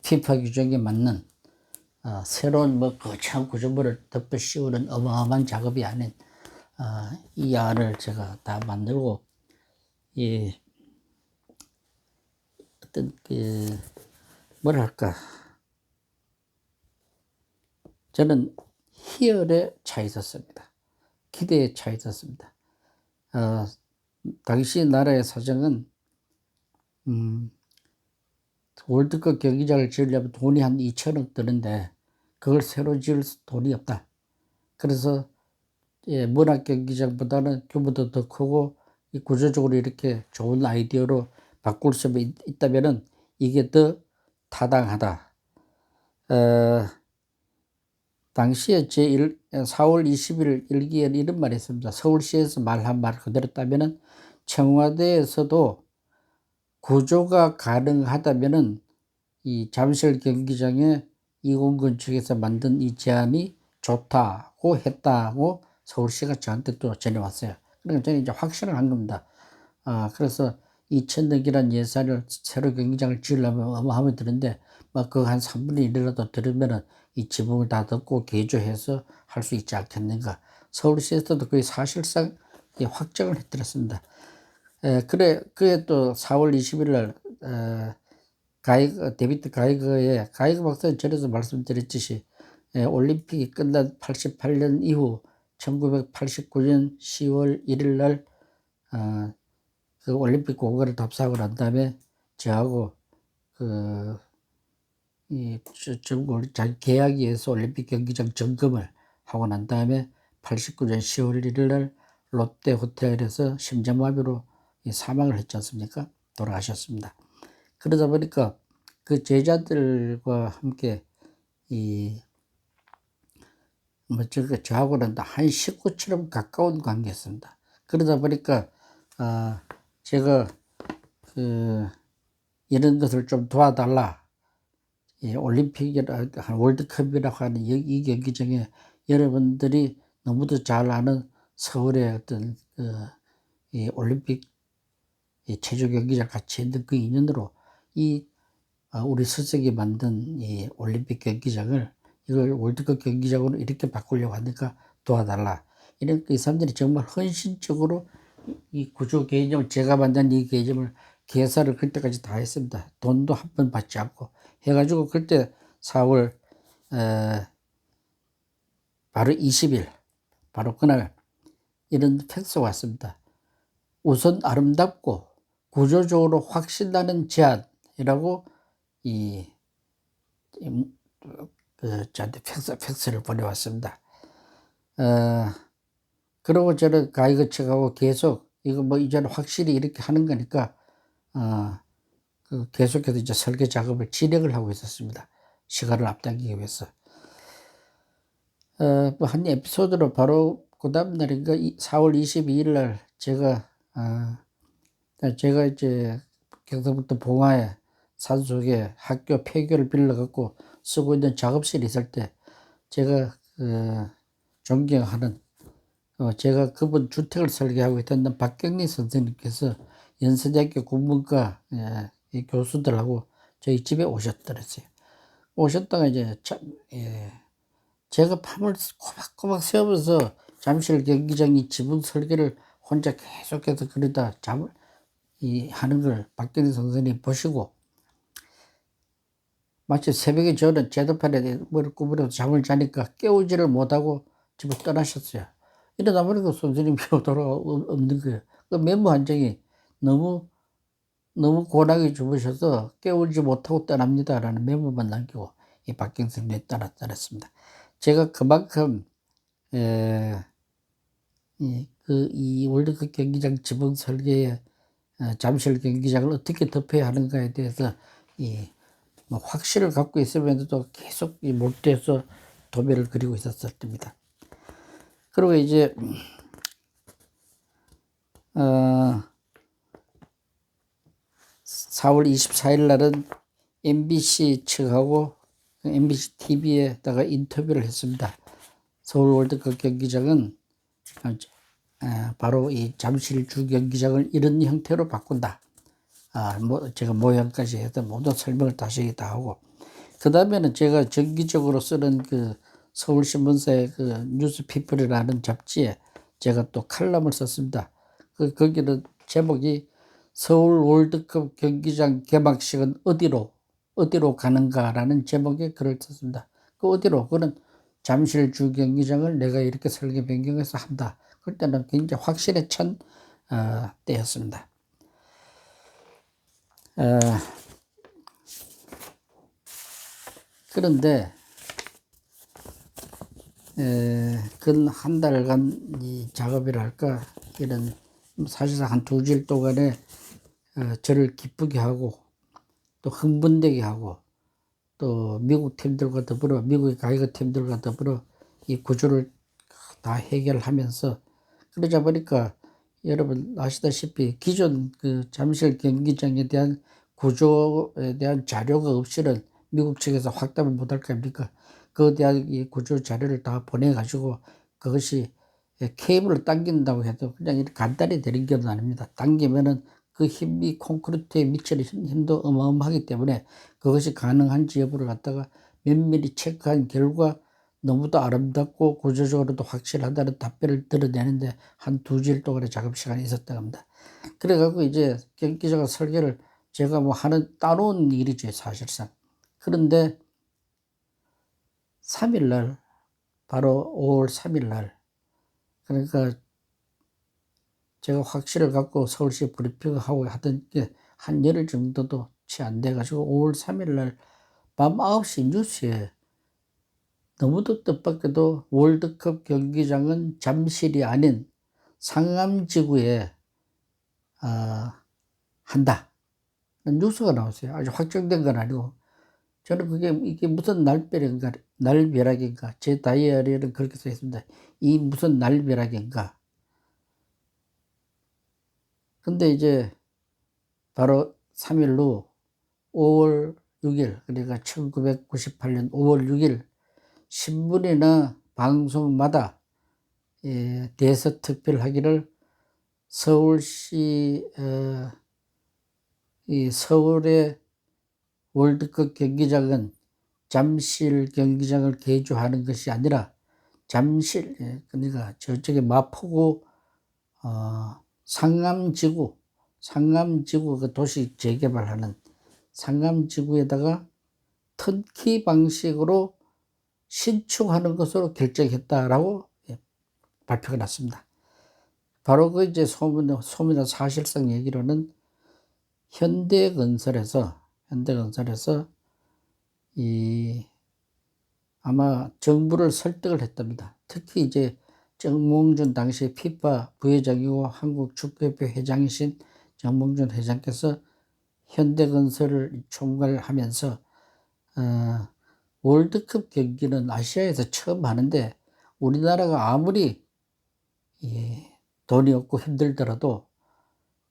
피파 규정에 맞는 새로운 거창한 구조물을 덮어 씌우는 어마어마한 작업이 아닌 이 안을 제가 다 만들고 어떤 뭐랄까 저는 희열에 차 있었습니다. 기대에 차 있었습니다. 당시 나라의 사정은 월드컵 경기장을 지으려면 돈이 한 2천억 드는데 그걸 새로 지을 돈이 없다. 그래서 문학 경기장보다는 규모도 더 크고 구조적으로 이렇게 좋은 아이디어로 바꿀 수 있다면은 이게 더 타당하다. 당시에 4월 20일 일기에 이런 말이 있습니다. 서울시에서 말한 말 그대로 따면은 청와대에서도 구조가 가능하다면은 이 잠실 경기장에 이공건 측에서 만든 이 제안이 좋다고 했다고 서울시가 저한테 또 전해왔어요. 그러니까 저는 이제 확신을 한 겁니다. 그래서 2천억이라는 예산을 새로 경기장을 지으려면 어마어마하게 드는데, 막 그 한 3분의 1이라도 들으면은 이 지붕을 다 덮고 개조해서 할 수 있지 않겠는가. 서울시에서도 거의 사실상 확정을 해드렸습니다. 그에 또 4월 20일 날, 데비트 가이거 박사는 전에도 말씀드렸듯이, 올림픽이 끝난 88년 이후 1989년 10월 1일 날, 그 올림픽 공고를 답사하고 난 다음에 저하고 자기 계약위에서 올림픽 경기장 점검을 하고 난 다음에 89년 10월 1일 날 롯데 호텔에서 심장마비로 사망을 했지 않습니까? 돌아가셨습니다. 그러다 보니까 그 제자들과 함께 저하고는 한 식구처럼 가까운 관계였습니다. 그러다 보니까 제가 이런 것을 좀 도와달라. 올림픽이라 월드컵이라고 하는 이 경기장에 여러분들이 너무도 잘 아는 서울의 어떤 이 올림픽 체조 경기장 같이 있는 그 인연으로 우리 스석이 만든 이 올림픽 경기장을 이걸 월드컵 경기장으로 이렇게 바꾸려고 하니까 도와달라. 이런 이 사람들이 정말 헌신적으로 이 구조 개념을 제가 만든 이 개념을 개사를 그때까지 다 했습니다. 돈도 한 번 받지 않고 해가지고 그때 4월 바로 20일 바로 그날 이런 팩스가 왔습니다. 우선 아름답고 구조적으로 확신나는 제안이라고 저한테 팩스를 보내왔습니다. 그러고 저는 가이거 측하고 계속 이거 뭐 이제는 확실히 이렇게 하는 거니까 계속해서 이제 설계 작업을 진행을 하고 있었습니다. 시간을 앞당기기 위해서. 한 에피소드로 바로 그 다음 날인가 4월 22일 날 제가 이제 경상북도 봉화에 산속에 학교 폐교를 빌려갖고 쓰고 있는 작업실이 있을 때 제가 존경하는 제가 그분 주택을 설계하고 있던 박경리 선생님께서 연세대학교 국문과 이 교수들하고 저희 집에 오셨더랬어요. 오셨다가 이제 제가 밤을 꼬박꼬박 새우면서 잠실 경기장이 지붕 설계를 혼자 계속해서 그러다 하는 걸 박경리 선생님이 보시고 마치 새벽에 저는 제도판에 머리를 구부려서 잠을 자니까 깨우지를 못하고 집을 떠나셨어요. 이러다 보니까 선생님이 돌아가 없는 거예요. 그 메모 한 장이 너무 고나게 주무셔서 깨우지 못하고 떠납니다라는 메모만 남기고 이 박경 선생님이 떠났습니다. 제가 그만큼 이 월드컵 경기장 지붕 설계에 잠실 경기장을 어떻게 덮어야 하는가에 대해서 뭐 확신을 갖고 있으면서도 계속 몰두해서 도배를 그리고 있었을 때입니다. 그리고 이제 4월 24일 날은 MBC 측하고 MBC TV에다가 인터뷰를 했습니다. 서울 월드컵 경기장은 바로 이 잠실 주 경기장을 이런 형태로 바꾼다. 제가 모양까지 해서 모든 설명을 다시 다 하고, 그 다음에는 제가 정기적으로 쓰는 그 서울신문사의 그 뉴스피플이라는 잡지에 제가 또 칼럼을 썼습니다. 거기는 제목이 서울 월드컵 경기장 개막식은 어디로 가는가라는 제목의 글을 썼습니다. 그 어디로? 그는 잠실 주 경기장을 내가 이렇게 설계 변경해서 한다. 그때는 굉장히 확신에 찬 때였습니다. 그런데 근 한 달간 이 작업이랄까 이런 사실상 한 2주일 동안에 저를 기쁘게 하고 또 흥분되게 하고 또 미국 팀들과 더불어 미국의 가이거 팀들과 더불어 이 구조를 다 해결하면서 그러자 보니까 여러분 아시다시피 기존 그 잠실 경기장에 대한 구조에 대한 자료가 없이는 미국 측에서 확답을 못할 거 아닙니까? 그에 대한 이 구조 자료를 다 보내가지고 그것이 케이블을 당긴다고 해도 그냥 이렇게 간단히 되는 게 아닙니다. 당기면은 그 힘이 콘크리트에 미치는 힘도 어마어마하기 때문에 그것이 가능한지 여부를 갖다가 면밀히 체크한 결과 너무도 아름답고 구조적으로도 확실하다는 답변을 들어내는데 한 2주일 동안의 작업 시간이 있었다고 합니다. 그래갖고 이제 경기장의 설계를 제가 뭐 하는 따놓은 일이죠, 사실상. 그런데 3일날, 바로 5월 3일날, 그러니까 제가 확신을 갖고 서울시 브리핑을 하고 하던 게 한 열흘 정도도 채 안 돼가지고 5월 3일날 밤 9시 뉴스에 너무도 뜻밖에도 월드컵 경기장은 잠실이 아닌 상암지구에 한다. 뉴스가 나왔어요. 아주 확정된 건 아니고 저는 이게 무슨 날벼락인가 제 다이어리에는 그렇게 써 있습니다. 이 무슨 날벼락인가. 근데 이제 바로 3일 후 5월 6일 그러니까 1998년 5월 6일 신문이나 방송마다 대서특필하기를 서울시 이 서울의 월드컵 경기장은 잠실 경기장을 개조하는 것이 아니라 잠실 그러니까 저쪽에 마포구 상암지구 그 도시 재개발하는 상암지구에다가 턴키 방식으로 신축하는 것으로 결정했다라고 발표가 났습니다. 바로 그 이제 소문이나 사실상 얘기로는 현대건설에서 아마 정부를 설득을 했답니다. 특히 이제 정몽준 당시 피파 부회장이고 한국축구협회 회장이신 정몽준 회장께서 현대건설을 총괄하면서 월드컵 경기는 아시아에서 처음 하는데 우리나라가 아무리 돈이 없고 힘들더라도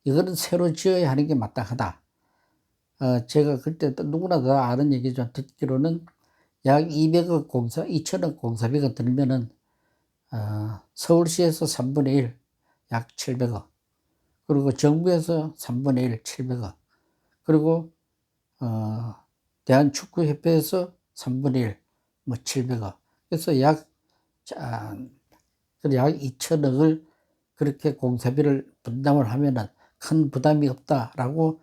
이거는 새로 지어야 하는 게 마땅하다. 제가 그때 누구나 다 아는 얘기죠. 듣기로는 약 200억 2천억 공사비가 들면은 서울시에서 3분의 1, 약 700억. 그리고 정부에서 3분의 1, 700억. 그리고 대한축구협회에서 3분의 1, 뭐 700억. 그래서 약 2천억을 그렇게 공사비를 분담을 하면은 큰 부담이 없다라고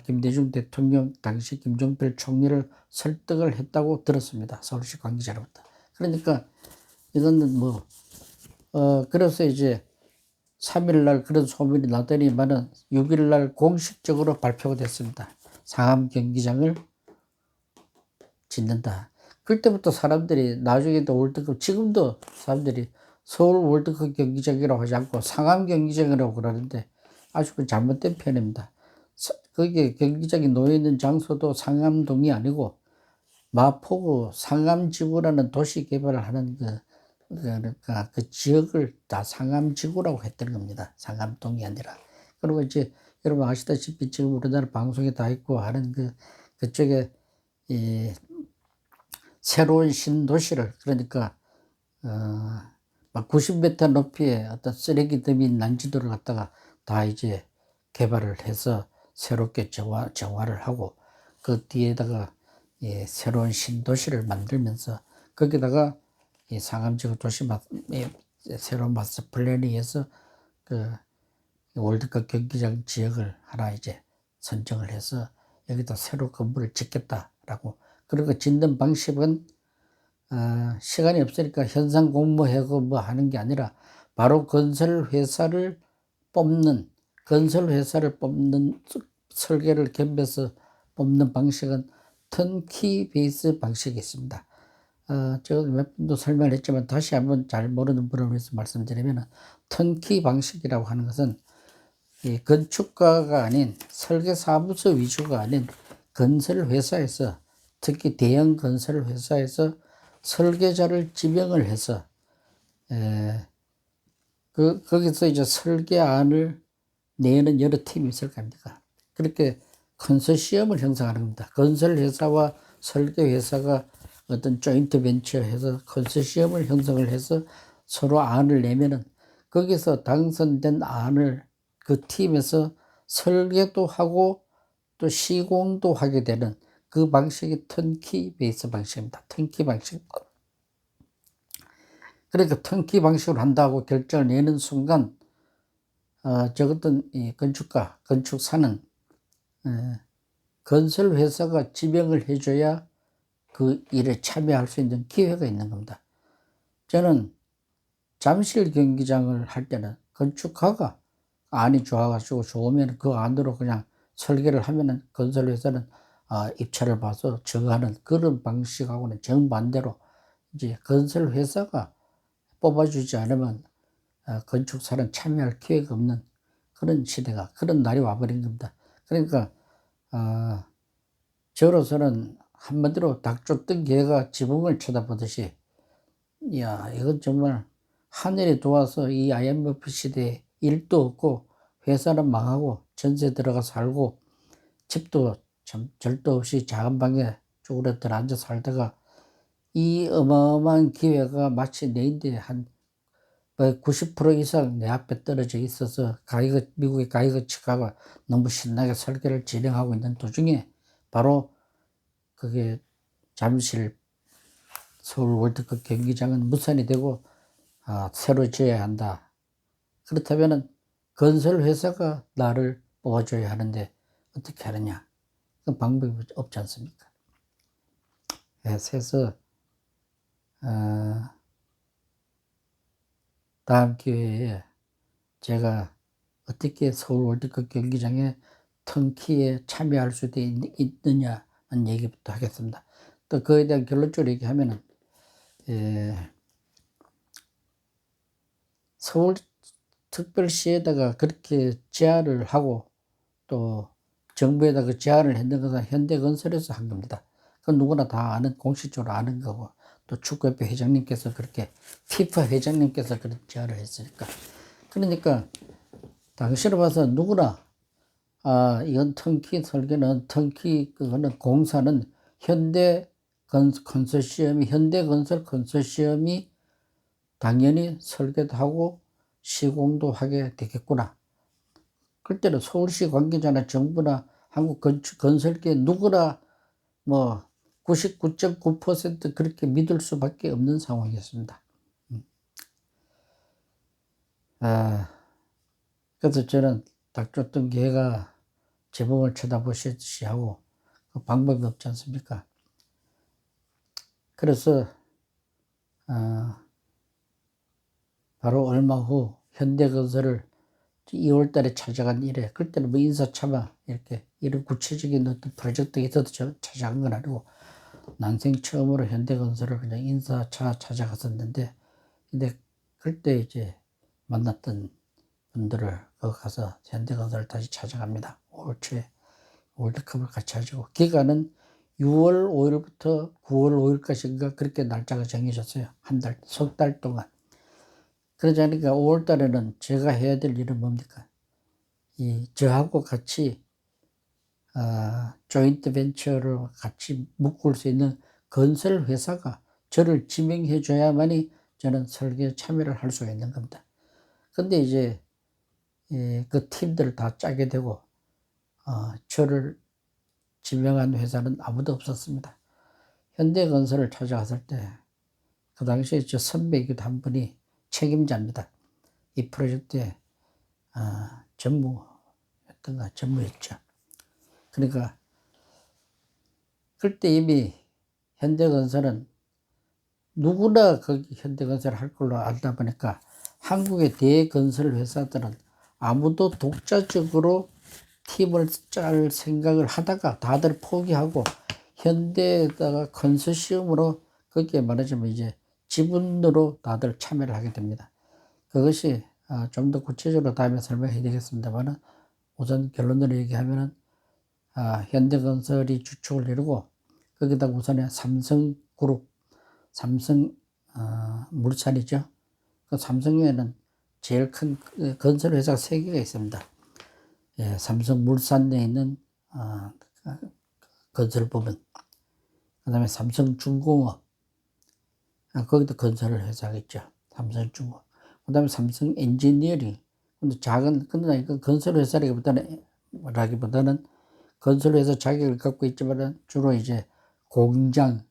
김대중 대통령 당시 김종필 총리를 설득을 했다고 들었습니다. 서울시 관계자로부터. 그러니까 이거는 그래서 이제 3일날 그런 소문이 나더니만은 6일날 공식적으로 발표가 됐습니다. 상암 경기장을 짓는다. 그때부터 사람들이 나중에도 월드컵, 지금도 사람들이 서울 월드컵 경기장이라고 하지 않고 상암 경기장이라고 그러는데 아주 그 잘못된 표현입니다. 거기에 경기장이 놓여있는 장소도 상암동이 아니고 마포구 상암지구라는 도시 개발을 하는 그러니까 그 지역을 다 상암지구라고 했던 겁니다. 상암동이 아니라. 그리고 이제 여러분 아시다시피 지금 우리나라 방송에 다 있고 하는 그쪽에 새로운 신도시를 그러니까 막 90m 높이의 어떤 쓰레기 더미 난지도를 갖다가 다 이제 개발을 해서 새롭게 정화를 하고 그 뒤에다가 새로운 신도시를 만들면서 거기다가 상암지구 도시 새로운 마스터 플랜에 의해서 그 월드컵 경기장 지역을 하나 이제 선정을 해서 여기다 새로 건물을 짓겠다라고. 그리고 짓는 방식은 시간이 없으니까 현상 공모하고 뭐 하는 게 아니라 바로 건설 회사를 뽑는 설계를 겸해서 뽑는 방식은 턴키 베이스 방식이 있습니다. 제가 몇 번도 설명을 했지만 다시 한번 잘 모르는 분을 위해서 말씀드리면 턴키 방식이라고 하는 것은 이 건축가가 아닌 설계사무소 위주가 아닌 건설 회사에서 특히 대형 건설 회사에서 설계자를 지명을 해서 거기서 이제 설계안을 내는 여러 팀이 있을 겁니다. 그렇게 컨소시엄을 형성하는 겁니다. 건설 회사와 설계 회사가 어떤 조인트 벤처해서 컨소시엄을 형성을 해서 서로 안을 내면은 거기서 당선된 안을 그 팀에서 설계도 하고 또 시공도 하게 되는 그 방식이 턴키 베이스 방식입니다. 턴키 방식. 그러니까 턴키 방식으로 한다고 결정을 내는 순간 적었던 이 건축사는 건설 회사가 지명을 해줘야 그 일에 참여할 수 있는 기회가 있는 겁니다. 저는 잠실 경기장을 할 때는 건축가가 안이 좋아가지고 좋으면 그 안으로 그냥 설계를 하면은 건설 회사는 입찰을 봐서 정하는 그런 방식하고는 정반대로 이제 건설 회사가 뽑아주지 않으면 건축사는 참여할 기회가 없는 그런 날이 와버린 겁니다. 그러니까 저로서는 한마디로 닭 쫓던 개가 지붕을 쳐다보듯이, 야, 이건 정말 하늘이 도와서 이 IMF 시대에 일도 없고 회사는 망하고 전세 들어가 살고 집도 참 절도 없이 작은 방에 쭈그려 앉아 살다가 이 어마어마한 기회가 마치 내인데 한 90% 이상 내 앞에 떨어져 있어서 미국의 가이거치카가 너무 신나게 설계를 진행하고 있는 도중에 바로 그게 잠실 서울 월드컵 경기장은 무산이 되고 새로 지어야 한다. 그렇다면 건설 회사가 나를 뽑아줘야 하는데 어떻게 하느냐? 그 방법이 없지 않습니까? 그래서 다음 기회에 제가 어떻게 서울 월드컵 경기장에 턴키에 참여할 수 있느냐는 얘기부터 하겠습니다. 또 그에 대한 결론적으로 얘기하면은 서울 특별시에다가 그렇게 제안을 하고 또 정부에다 그 제안을 했는 것은 현대건설에서 한 겁니다. 그건 누구나 다 아는, 공식적으로 아는 거고, 또 축구협회 회장님께서 그렇게, 피파 회장님께서 그런 제안을 했으니까. 그러니까 당시로 봐서 누구나 이건 턴키 설계는 그거는 공사는 현대건설 컨소시엄이 당연히 설계도 하고 시공도 하게 되겠구나. 그때는 서울시 관계자나 정부나 한국건설계 누구나 뭐 99.9% 그렇게 믿을 수밖에 없는 상황이었습니다. 그래서 저는 닥쳤던 개가 제목을 쳐다보시듯이 하고 그 방법이 없지 않습니까? 그래서 바로 얼마 후 현대건설을 2월 달에 찾아간 이래, 그때는 뭐 인사차마 이렇게 이런 구체적인 어떤 프로젝트가 있어서 찾아간 건 아니고 난생 처음으로 현대건설을 그냥 인사차 찾아갔었는데, 근데 그때 이제 만났던 분들을 거기 가서 현대건설을 다시 찾아갑니다. 5월 초에 월드컵을 같이 하시고, 기간은 6월 5일부터 9월 5일까지인가 그렇게 날짜가 정해졌어요. 석 달 동안. 그러지 않으니까 5월 달에는 제가 해야 될 일은 뭡니까? 저하고 같이 조인트 벤처를 같이 묶을 수 있는 건설 회사가 저를 지명해 줘야만이 저는 설계에 참여를 할 수가 있는 겁니다. 근데 이제 그 팀들을 다 짜게 되고 저를 지명한 회사는 아무도 없었습니다. 현대건설을 찾아갔을 때 그 당시에 저 선배이기도 한 분이 책임자입니다. 이 프로젝트의 전무였죠. 그러니까 그때 이미 현대건설은 누구나 거기 현대건설을 할 걸로 알다 보니까 한국의 대건설 회사들은 아무도 독자적으로 팀을 짤 생각을 하다가 다들 포기하고 현대에다가 컨소시엄으로 거기에 말하자면 이제 지분으로 다들 참여를 하게 됩니다. 그것이 좀 더 구체적으로 다음에 설명해 드리겠습니다만 우선 결론으로 얘기하면은 현대건설이 주축을 이루고 거기다가 우선에 삼성그룹, 삼성 물산이죠. 그 삼성에는 제일 큰 건설 회사가 3개가 있습니다. 예, 삼성물산 내에 있는 건설 부분, 그다음에 삼성중공업, 거기도 건설 회사가 있죠. 삼성중공업. 그다음에 삼성 엔지니어링. 근데 근데 건설 회사라기보다는 건설 회사 자격을 갖고 있지만 주로 이제 공장,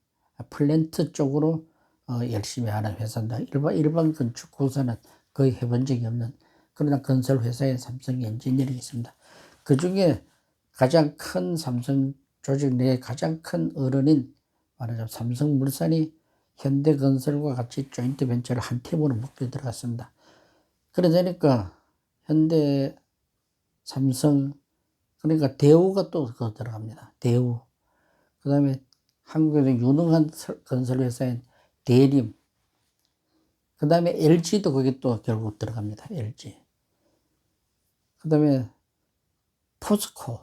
플랜트 쪽으로 열심히 하는 회사인데, 일반 건축공사는 거의 해본 적이 없는, 그러나 건설 회사에 삼성 엔지니어링이 있습니다. 그 중에 가장 큰 삼성 조직 내에 가장 큰 어른인 말하자면 삼성물산이 현대건설과 같이 조인트 벤처를 한 팀으로 묶여 들어갔습니다. 그러니까 현대, 삼성, 그러니까 대우가 또 그거 들어갑니다. 대우. 그 다음에 한국에서 유능한 건설회사인 대림. 그 다음에 LG도 거기 또 결국 들어갑니다. LG. 그 다음에 포스코.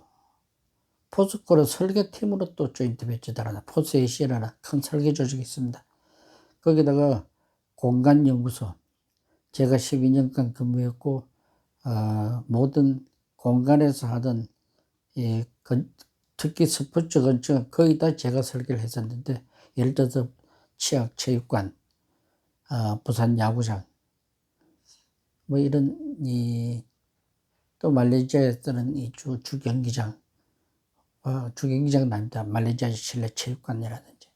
포스코는 설계팀으로 또 조인트 벤처 들어가다. 포스에이시라는 큰 설계 조직이 있습니다. 거기다가 공간연구소. 제가 12년간 근무했고, 모든 공간에서 하던, 예, 특히 스포츠 건축은 거의 다 제가 설계를 했었는데, 예를 들어서 치약, 체육관, 부산 야구장, 뭐 이런, 또 말레이시아에서는 이 주경기장, 주경기장은 아닙니다. 말레이시아 실내 체육관이라든지,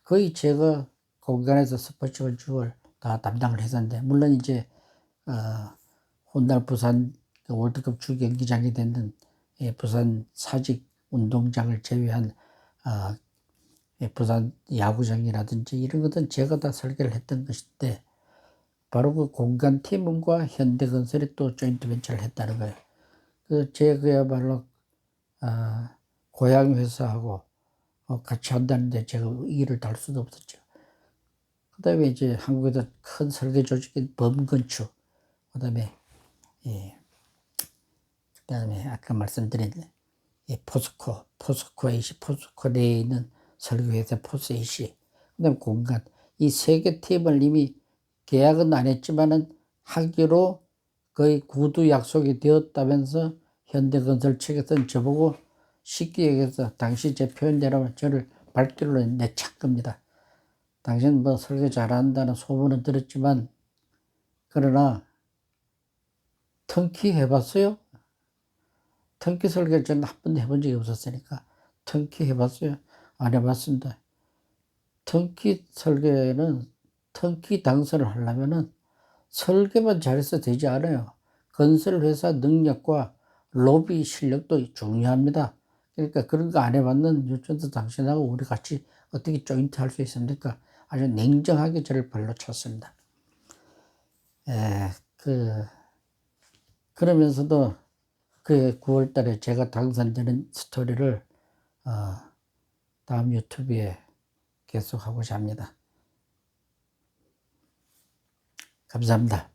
거의 제가 공간에서 스포츠 건축을 다 담당을 했었는데, 물론 이제, 훗날 부산 월드컵 주경기장이 되는 부산 사직 운동장을 제외한 부산 야구장이라든지 이런 것은 제가 다 설계를 했던 것인데, 바로 그 공간팀과 현대건설이 또 조인트 벤처를 했다는 거예요. 그야말로 고향 회사하고 같이 한다는데 제가 이의를 달 수도 없었죠. 그 다음에 이제 한국에서 큰 설계 조직인 범건축, 그 다음에 아까 말씀드린 포스코 AC, 포스코 내에 있는 설계회사 포스 AC, 그 다음에 공간, 이 3개 팀을 이미 계약은 안 했지만은 하기로 거의 구두 약속이 되었다면서 현대건설 측에서는 저보고 쉽게 얘기해서 당시 제 표현대로 저를 발길로 내찬 겁니다. 당신 뭐 설계 잘한다는 소문은 들었지만, 그러나 턴키 해봤어요? 턴키 설계 저는 한 번도 해본 적이 없었으니까, 턴키 해봤어요? 안 해봤습니다. 턴키 설계는, 턴키 당선을 하려면은 설계만 잘해서 되지 않아요. 건설회사 능력과 로비 실력도 중요합니다. 그러니까 그런 거 안 해봤는 유천도 당신하고 우리 같이 어떻게 조인트 할 수 있습니까? 아주 냉정하게 저를 발로 쳤습니다. 그러면서도 그 9월 달에 제가 당선되는 스토리를 다음 유튜브에 계속 하고자 합니다. 감사합니다.